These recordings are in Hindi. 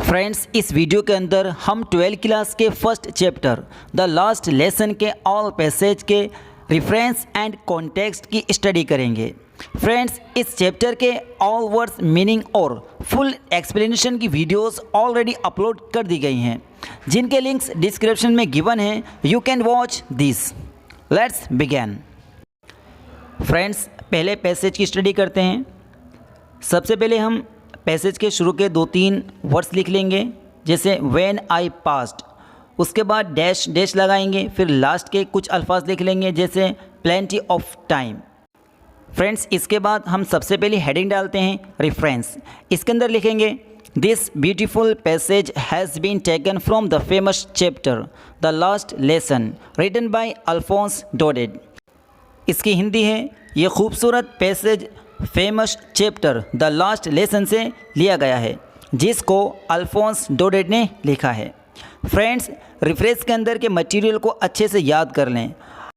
फ्रेंड्स, इस वीडियो के अंदर हम 12th क्लास के first chapter the last lesson के ऑल पैसेज के रेफरेंस एंड कॉन्टेक्स्ट की स्टडी करेंगे। फ्रेंड्स, इस चैप्टर के ऑल वर्ड्स मीनिंग और फुल एक्सप्लेनेशन की वीडियोस ऑलरेडी अपलोड कर दी गई हैं, जिनके लिंक्स डिस्क्रिप्शन में गिवन हैं। You can watch this. Let's begin. Friends, पहले पैसेज की स्टडी करते हैं। सबसे पहले हम पैसेज के शुरू के 2-3 वर्ड्स लिख लेंगे, जैसे व्हेन आई पास्ड। उसके बाद डैश डैश लगाएंगे, फिर लास्ट के कुछ अल्फाज लिख लेंगे, जैसे प्लेंटी ऑफ टाइम। फ्रेंड्स, इसके बाद हम सबसे पहले हेडिंग डालते हैं रेफरेंस। इसके अंदर लिखेंगे this beautiful passage has been taken from the famous chapter the last lesson written by Alphonse Daudet. इसकी हिंदी है, ये खूबसूरत passage famous chapter the last lesson से लिया गया है, जिसको अल्फोंस डोडेड ने लिखा है। फ्रेंड्स, रेफरेंस के अंदर के मटेरियल को अच्छे से याद कर लें।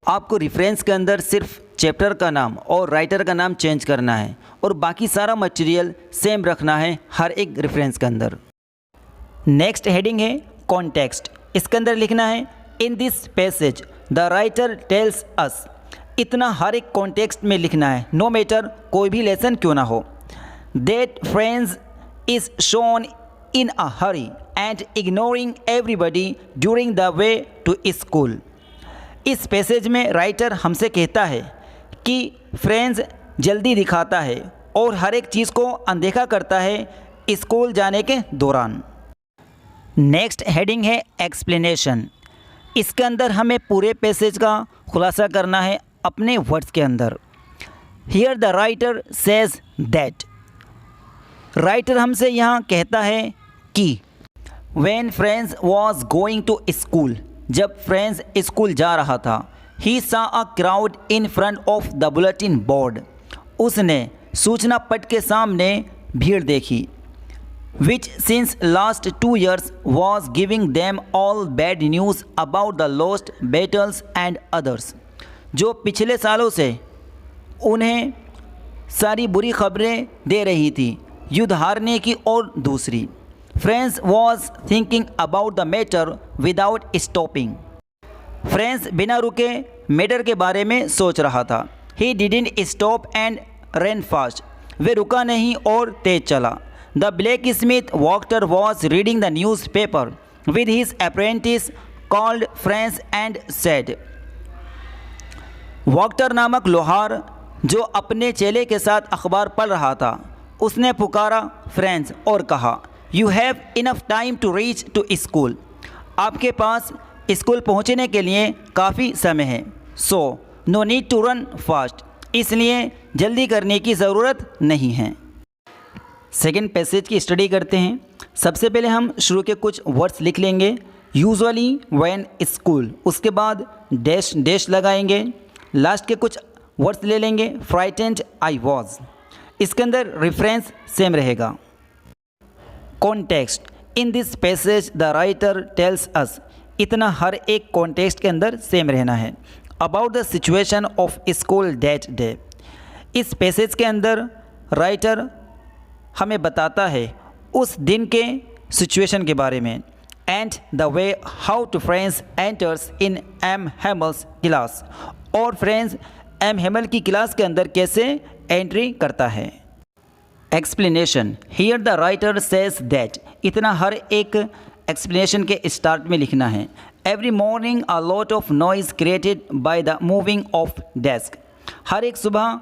आपको रेफरेंस के अंदर सिर्फ चैप्टर का नाम और राइटर का नाम चेंज करना है और बाकी सारा मटेरियल सेम रखना है हर एक रेफरेंस के अंदर। नेक्स्ट हेडिंग है कॉन्टेक्स्ट। इसके अंदर लिखना है इन this passage the writer tells अस। इतना हर एक कॉन्टेक्स्ट में लिखना है, नो मैटर कोई भी लेसन क्यों ना हो। That friends is shown in a hurry and ignoring everybody during the way to school. इस पैसेज में राइटर हमसे कहता है कि फ्रेंड्स जल्दी दिखाता है और हर एक चीज़ को अनदेखा करता है स्कूल जाने के दौरान। नेक्स्ट हेडिंग है एक्सप्लेनेशन। इसके अंदर हमें पूरे पैसेज का खुलासा करना है अपने वर्ड्स के अंदर। Here the writer says that. Writer हमसे यहाँ कहता है कि when Franz was going to school, जब फ्रेंड्स स्कूल जा रहा था, he saw a crowd in front of the bulletin board. उसने सूचना पट के सामने भीड़ देखी। Which since last 2 years was giving them all bad news about the lost battles and others. जो पिछले सालों से उन्हें सारी बुरी खबरें दे रही थी, युद्ध हारने की और दूसरी। Franz was thinking about the matter without stopping. Franz बिना रुके मैटर के बारे में सोच रहा था। He didn't stop and run fast. वे रुका नहीं और तेज चला। The blacksmith Wachter was reading the newspaper with his apprentice called Franz and said. Wachter नामक लोहार जो अपने चेले के साथ अखबार पढ़ रहा था, उसने पुकारा फ्रेंड्स और कहा you have enough time to reach to school. आपके पास स्कूल पहुंचने के लिए काफ़ी समय है। So no need to run fast. इसलिए जल्दी करने की ज़रूरत नहीं है। सेकेंड पैसेज की स्टडी करते हैं। सबसे पहले हम शुरू के कुछ वर्ड्स लिख लेंगे, यूजुअली व्हेन स्कूल। उसके बाद डैश डैश लगाएंगे, लास्ट के कुछ वर्ड्स ले लेंगे, फ्राइटेंड आई वॉज। इसके अंदर रेफरेंस सेम रहेगा। Context in this passage the writer tells अस। इतना हर एक कॉन्टेक्स्ट के अंदर सेम रहना है। About the situation of school that day. इस पैसेज के अंदर राइटर हमें बताता है उस दिन के सिचुएशन के बारे में। And the way how to Franz enters in M Hamel's class. और फ्रेंड्स एम हेमल की क्लास के अंदर कैसे एंट्री करता है। Explanation here the writer says that. इतना हर एक एक्सप्लेनेशन के स्टार्ट में लिखना है। Every morning a lot of noise created by the moving of desk. हर एक सुबह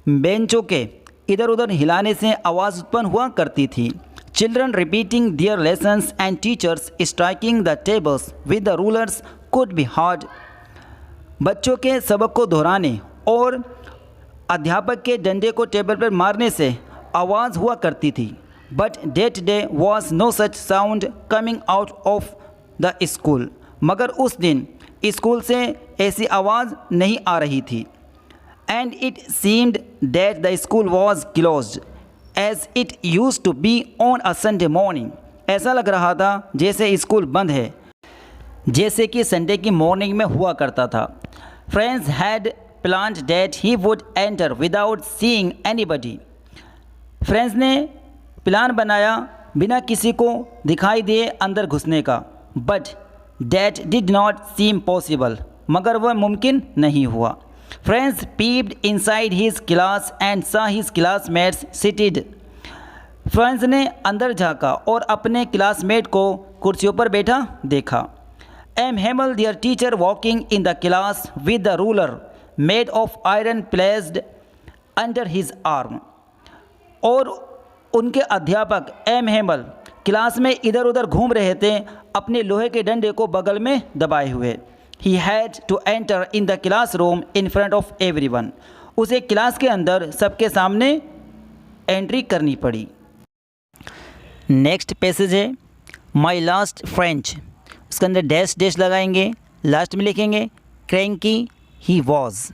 बेंचों के इधर उधर हिलाने से आवाज़ उत्पन्न हुआ करती थी। Children repeating their lessons and teachers striking the tables with the rulers could be heard. बच्चों के सबक को दोहराने और अध्यापक के डंडे को टेबल पर मारने से आवाज़ हुआ करती थी। But that day was no such sound coming out of the school. मगर उस दिन स्कूल से ऐसी आवाज़ नहीं आ रही थी। And it seemed that the school was closed as it used to be on a Sunday morning. ऐसा लग रहा था जैसे स्कूल बंद है, जैसे कि संडे की मॉर्निंग में हुआ करता था। Friends had planned that he would enter without seeing anybody. Friends ने प्लान बनाया बिना किसी को दिखाई दिए अंदर घुसने का। But that did not seem possible, मगर वह मुमकिन नहीं हुआ। Friends peeped inside his class and सा हिज क्लासमेट्स सिटेड। फ्रेंड्स ने अंदर झांका और अपने क्लासमेट को कुर्सियों पर बैठा देखा। M Hamel their teacher walking in the class with the ruler made of iron placed under his arm. और उनके अध्यापक एम हेमल क्लास में इधर उधर घूम रहे थे अपने लोहे के डंडे को बगल में दबाए हुए। He had to enter in the class room in front of everyone. उसे क्लास के अंदर सबके सामने एंट्री करनी पड़ी। नेक्स्ट पैसेज है माई लास्ट फ्रेंच। उसके अंदर डैश डैश लगाएंगे, लास्ट में लिखेंगे क्रैंकी ही वॉज।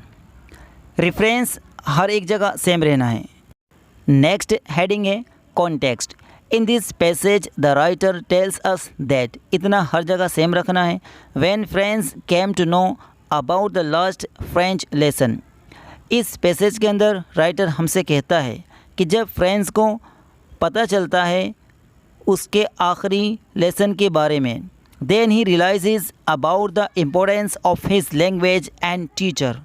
रेफरेंस हर एक जगह सेम रहना है। नेक्स्ट हेडिंग है context. In this passage the writer tells us that, इतना हर जगह सेम रखना है। When friends came to know about the last French lesson. इस पैसेज के अंदर राइटर हमसे कहता है कि जब फ्रेंड्स को पता चलता है उसके आखिरी लेसन के बारे में, then he realises about the importance of his language and teacher,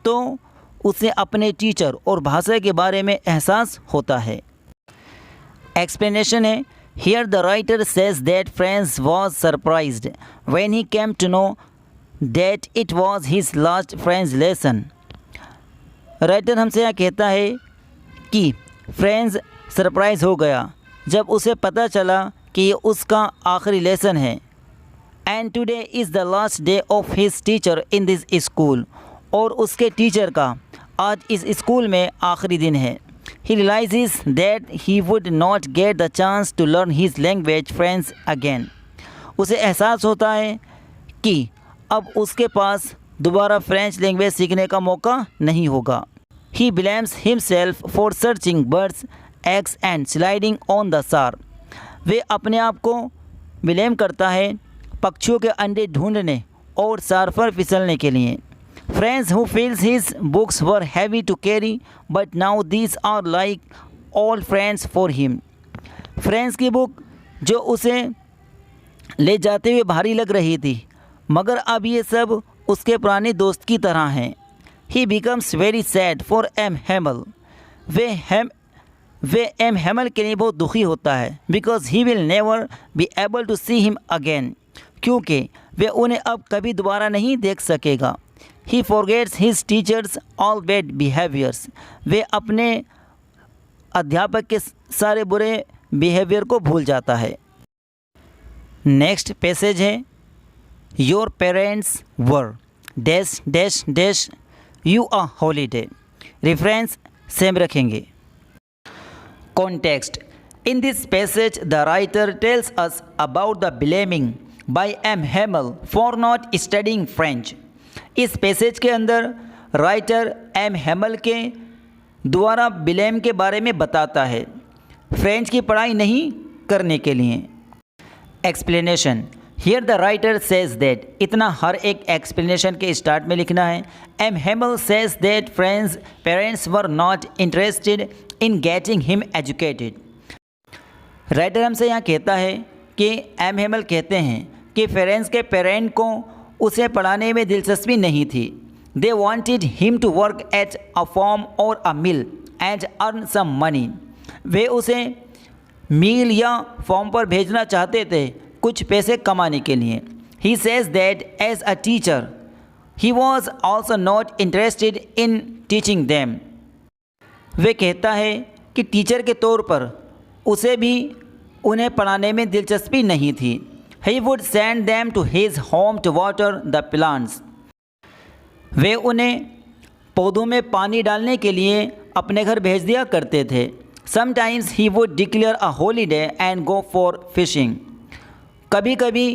तो उसे अपने टीचर और भाषा के बारे में एहसास होता है। एक्सप्लेनेशन है here the writer says that friends was surprised when he came to know that it was his last French lesson. Writer हमसे यहाँ कहता है कि फ्रेंड्स सरप्राइज हो गया जब उसे पता चला कि ये उसका आखिरी लेसन है। And today is the last day of his teacher in this school, और उसके टीचर का आज इस स्कूल में आखिरी दिन है। He realizes that he would not get the chance to learn his language French again. उसे एहसास होता है कि अब उसके पास दोबारा फ्रेंच लैंग्वेज सीखने का मौका नहीं होगा। He blames himself for searching birds, eggs and sliding on the shore. वे अपने आप को ब्लेम करता है पक्षियों के अंडे ढूंढने और सार पर फिसलने के लिए। Friends who feels his books were heavy to carry, but now these are like old friends for him. Friends की बुक जो उसे ले जाते हुए भारी लग रही थी, मगर अब ये सब उसके पुराने दोस्त की तरह हैं। He becomes very sad for M. Hamel. वे एम हेमल के लिए बहुत दुखी होता है, because he will never be able to see him again. क्योंकि वे उन्हें अब कभी दोबारा नहीं देख सकेगा। He forgets his teachers all bad behaviors. वे अपने अध्यापक के सारे बुरे बिहेवियर को भूल जाता है। नेक्स्ट पैसेज है your parents were dash dash dash you a holiday. Reference same रखेंगे। Context in this passage the writer tells us about the blaming by M Hamel for not studying French. इस पैसेज के अंदर राइटर एम हेमल के द्वारा ब्लेम के बारे में बताता है फ्रेंच की पढ़ाई नहीं करने के लिए। Explanation here the writer says that, इतना हर एक एक्सप्लेनेशन के स्टार्ट में लिखना है। M Hamel says that Franz parents were not interested in getting him educated. Writer हमसे यहाँ कहता है कि एम हेमल कहते हैं कि फ्रेंड्स के पेरेंट को उसे पढ़ाने में दिलचस्पी नहीं थी। They wanted him to work at a farm और a mill and earn some money. वे उसे मिल या फॉर्म पर भेजना चाहते थे कुछ पैसे कमाने के लिए। He says that as a teacher he was also not interested in teaching them. वे कहता है कि टीचर के तौर पर उसे भी उन्हें पढ़ाने में दिलचस्पी नहीं थी। He would send them to his home to water the plants. वे उन्हें पौधों में पानी डालने के लिए अपने घर भेज दिया करते थे। Sometimes he would declare a holiday and go for fishing. कभी कभी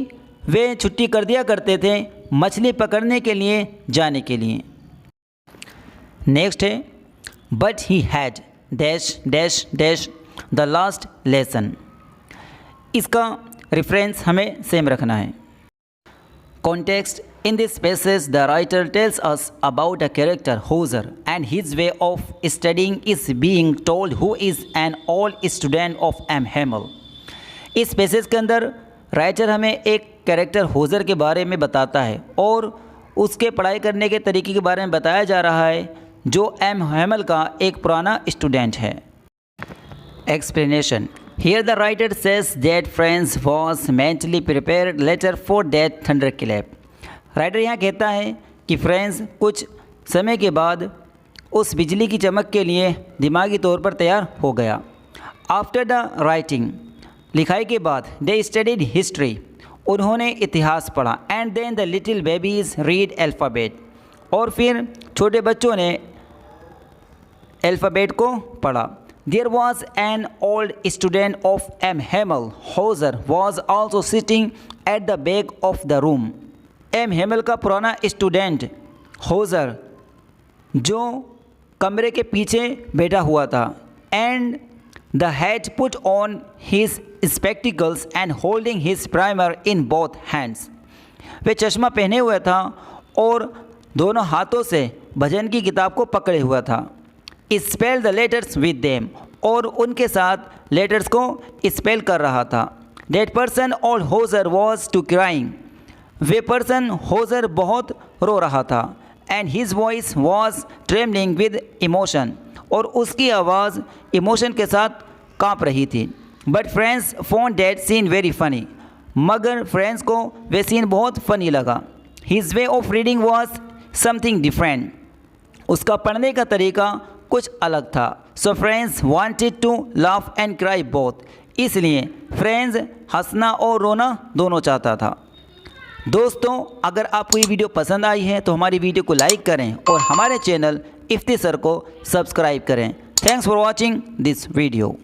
वे छुट्टी कर दिया करते थे मछली पकड़ने के लिए जाने के लिए। नेक्स्ट है but he had dash dash dash the last lesson. इसका रेफरेंस हमें सेम रखना है। Context in this passage the writer tells us about a character Hauser and his way of studying is being told who is an old student of M Hamel. इस पैसेज के अंदर राइटर हमें एक कैरेक्टर होज़र के बारे में बताता है और उसके पढ़ाई करने के तरीके के बारे में बताया जा रहा है, जो एम हैमल का एक पुराना स्टूडेंट है। Explanation. Here the writer says that friends was mentally prepared later for that thunder clap. Writer यहाँ कहता है कि फ्रेंड्स कुछ समय के बाद उस बिजली की चमक के लिए दिमागी तौर पर तैयार हो गया। आफ्टर द राइटिंग, लिखाई के बाद, दे स्टडीड हिस्ट्री, उन्होंने इतिहास पढ़ा। And then the little babies read alphabet, और फिर छोटे बच्चों ने अल्फ़ाबेट को पढ़ा। There was an old student of M Hamel Hauser was also sitting at the back of the room. M Hamel का पुराना स्टूडेंट होज़र जो कमरे के पीछे बैठा हुआ था। And the had put on his spectacles and holding his primer in both hands. वे चश्मा पहने हुआ था और दोनों हाथों से भजन की किताब को पकड़े हुआ था। Spell the letters with them, और उनके साथ लेटर्स को स्पेल कर रहा था। That person old Hosier was too crying, वे पर्सन होज़र बहुत रो रहा था। And his voice was trembling with emotion, और उसकी आवाज़ इमोशन के साथ काँप रही थी। But friends found that scene very funny, मगर फ्रेंड्स को वे सीन बहुत फ़नी लगा। His way of reading was something different, उसका पढ़ने का तरीका कुछ अलग था। So friends wanted to laugh and cry both, इसलिए फ्रेंड्स हंसना और रोना दोनों चाहता था। दोस्तों, अगर आपको ये वीडियो पसंद आई है तो हमारी वीडियो को लाइक करें और हमारे चैनल इफ्ती सर को सब्सक्राइब करें। Thanks for watching this video.